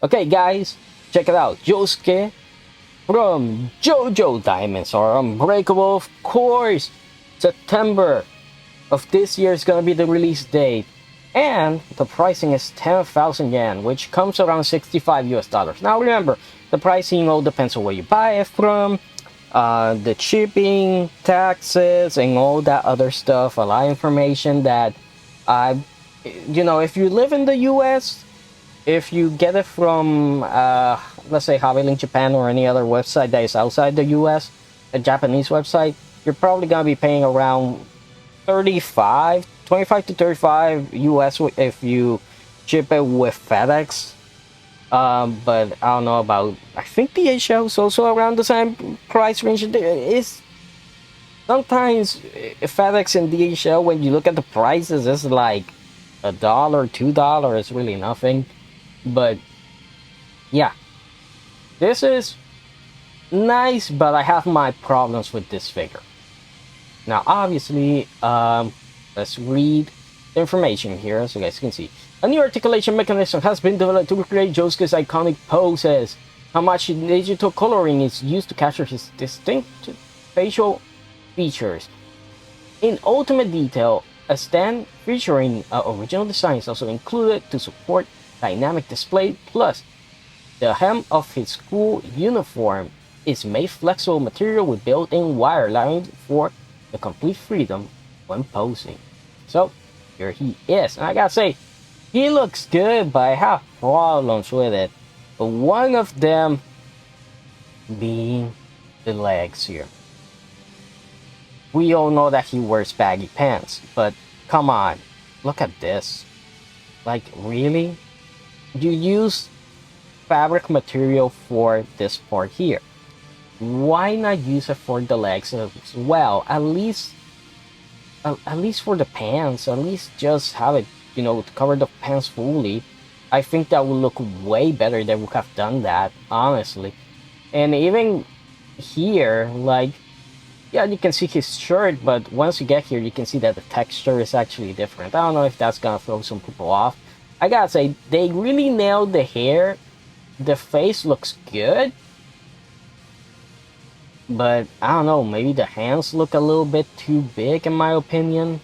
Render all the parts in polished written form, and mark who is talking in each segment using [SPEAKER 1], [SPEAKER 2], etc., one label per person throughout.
[SPEAKER 1] Okay, guys, check it out. Josuke from JoJo Diamonds are unbreakable, of course. September of this year is gonna be the release date, and the pricing is 10,000 yen, which comes around 65 US dollars. Now remember, the pricing all depends on where you buy it from, the shipping, taxes, and all that other stuff. A lot of information that I, if you live in the US, if you get it from, let's say, Hobbylink Japan or any other website that is outside the US, a Japanese website, you're probably gonna be paying around 25 to 35 US if you ship it with FedEx. But I don't know about, I think DHL is also around the same price range. It's sometimes FedEx and DHL, when you look at the prices, it's like $1, $2, it's really nothing. But yeah, this is nice, but I have my problems with this figure. Now, obviously, let's read the information here so you guys can see. A new articulation mechanism has been developed to recreate Josuke's iconic poses. Tamashii Digital Coloring is used to capture his distinct facial features. In ultimate detail, a stand featuring original design is also included to support dynamic display, plus the hem of his school uniform is made flexible material with built-in wire allowing for the complete freedom when posing. So here he is, and I gotta say, he looks good, but I have problems with it. But one of them being the legs here. We all know that he wears baggy pants, but come on, look at this. Like, really? You use fabric material for this part here. Why not use it for the legs as well? At least for the pants, at least just have it, cover the pants fully. I think that would look way better. They would have done that, honestly. And even here, like, yeah, you can see his shirt, but once you get here, you can see that the texture is actually different. I don't know if that's gonna throw some people off. I gotta say, they really nailed the hair. The face looks good, but I don't know, maybe the hands look a little bit too big in my opinion.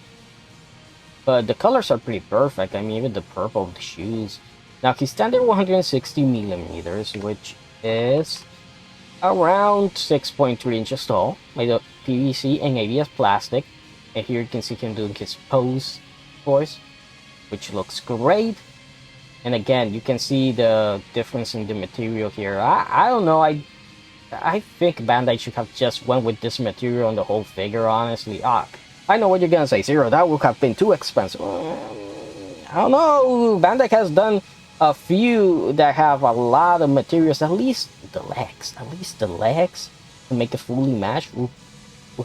[SPEAKER 1] But the colors are pretty perfect. I mean, even the purple of the shoes. Now, he's standard 160 millimeters, which is around 6.3 inches tall, made of PVC and ABS plastic. And here you can see him doing his pose, of course, which looks great. And again, you can see the difference in the material here. I don't know, I think Bandai should have just went with this material on the whole figure, honestly. I know what you're gonna say, Zero, that would have been too expensive. I don't know, Bandai has done a few that have a lot of materials, at least the legs to make it fully match would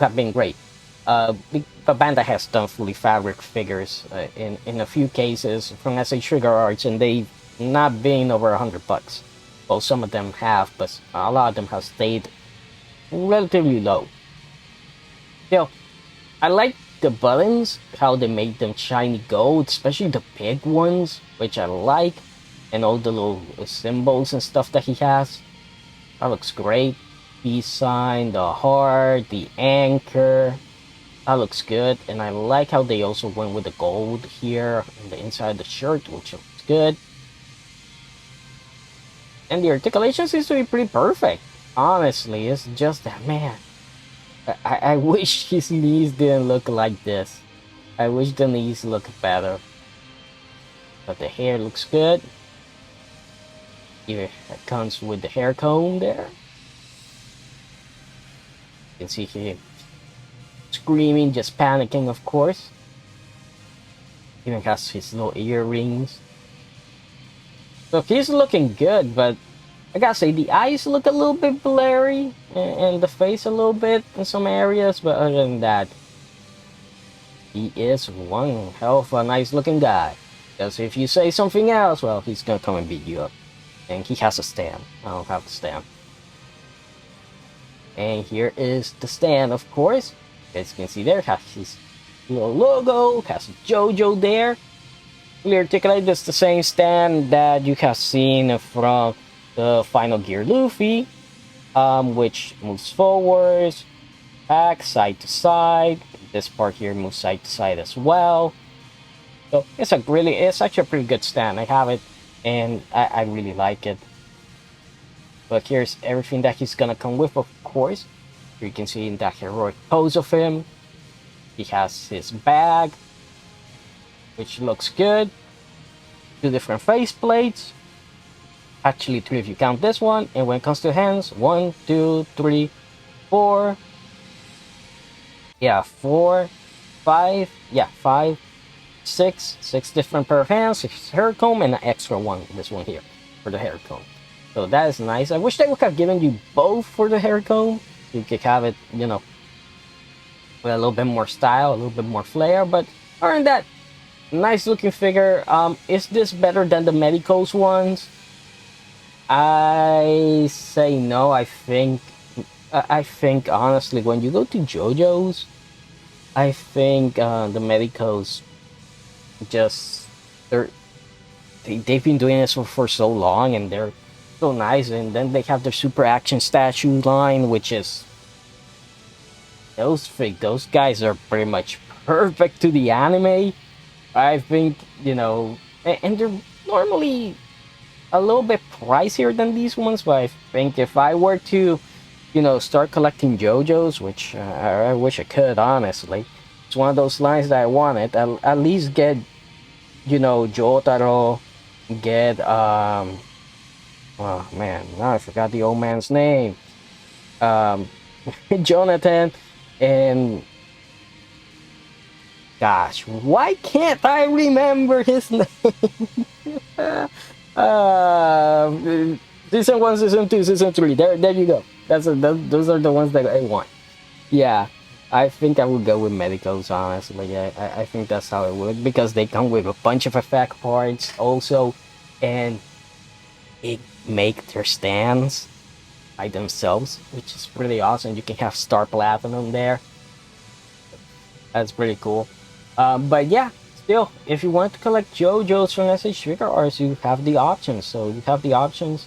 [SPEAKER 1] have been great. But Bandai has done fully fabric figures in a few cases from S.H.Figuarts, and they've not been over $100. Well, some of them have, but a lot of them have stayed relatively low. Still, I like the buttons, how they make them shiny gold, especially the big ones, which I like, and all the little symbols and stuff that he has. That looks great. Peace sign, the heart, the anchor. That looks good, and I like how they also went with the gold here on the inside of the shirt, which looks good. And the articulation seems to be pretty perfect. Honestly, it's just that, man, I wish his knees didn't look like this. I wish the knees looked better. But the hair looks good. Here it comes with the hair comb there. You can see him screaming, just panicking, of course. Even has his little earrings. So he's looking good, but I gotta say, the eyes look a little bit blurry, and the face a little bit in some areas, but other than that, he is one hell of a nice looking guy. Because if you say something else, well, he's gonna come and beat you up. And he has a stand. I don't have the stand. And here is the stand, of course. As you can see there, has his little logo, has JoJo there. fully articulated. It's the same stand that you have seen from the Final Gear Luffy, which moves forwards, back, side to side. This part here moves side to side as well. So it's actually a pretty good stand. I have it, and I really like it. But here's everything that he's gonna come with, of course. You can see in that heroic pose of him. He has his bag, which looks good. Two different face plates. Actually, three if you count this one. And when it comes to hands, one, two, three, four. Yeah, four, five. Yeah, five, six different pair of hands, six hair comb, and an extra one. This one here for the hair comb. So that is nice. I wish they would have given you both for the hair comb. You could have it, with a little bit more style, a little bit more flair. But other than that, nice looking figure. Is this better than the Medicos ones? I say no. I think honestly, when you go to JoJo's, I think the Medicos just they're they've been doing this for so long, and they're so nice. And then they have their super action statue line, which is those guys are pretty much perfect to the anime. I think and they're normally a little bit pricier than these ones, but I think if I were to start collecting JoJo's, which I wish I could, honestly, it's one of those lines that I wanted. At least get Jotaro, get oh man, now I forgot the old man's name. Um, Jonathan, and gosh, why can't I remember his name? uh, Season 1, Season 2, Season 3. There you go. Those are the ones that I want. Yeah, I think I would go with Medicals, honestly. I think that's how it would, because they come with a bunch of effect parts also, and it make their stands by themselves, which is pretty awesome. You can have Star Platinum there. That's pretty cool. But yeah, still, if you want to collect JoJo's from S.H.Figuarts, you have the options. So you have the options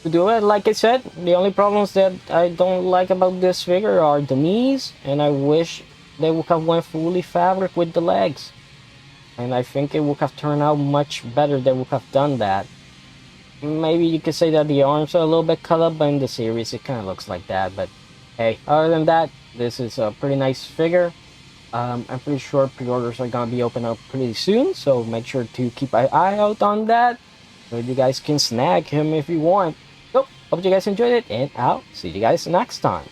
[SPEAKER 1] to do it. Like I said, the only problems that I don't like about this figure are the knees, and I wish they would have went fully fabric with the legs. And I think it would have turned out much better. They would have done that. Maybe you could say that the arms are a little bit cut up, but in the series it kind of looks like that. But hey, other than that, this is a pretty nice figure. I'm pretty sure pre-orders are gonna be open up pretty soon, so make sure to keep an eye out on that, so you guys can snag him if you want. So, hope you guys enjoyed it, and I'll see you guys next time.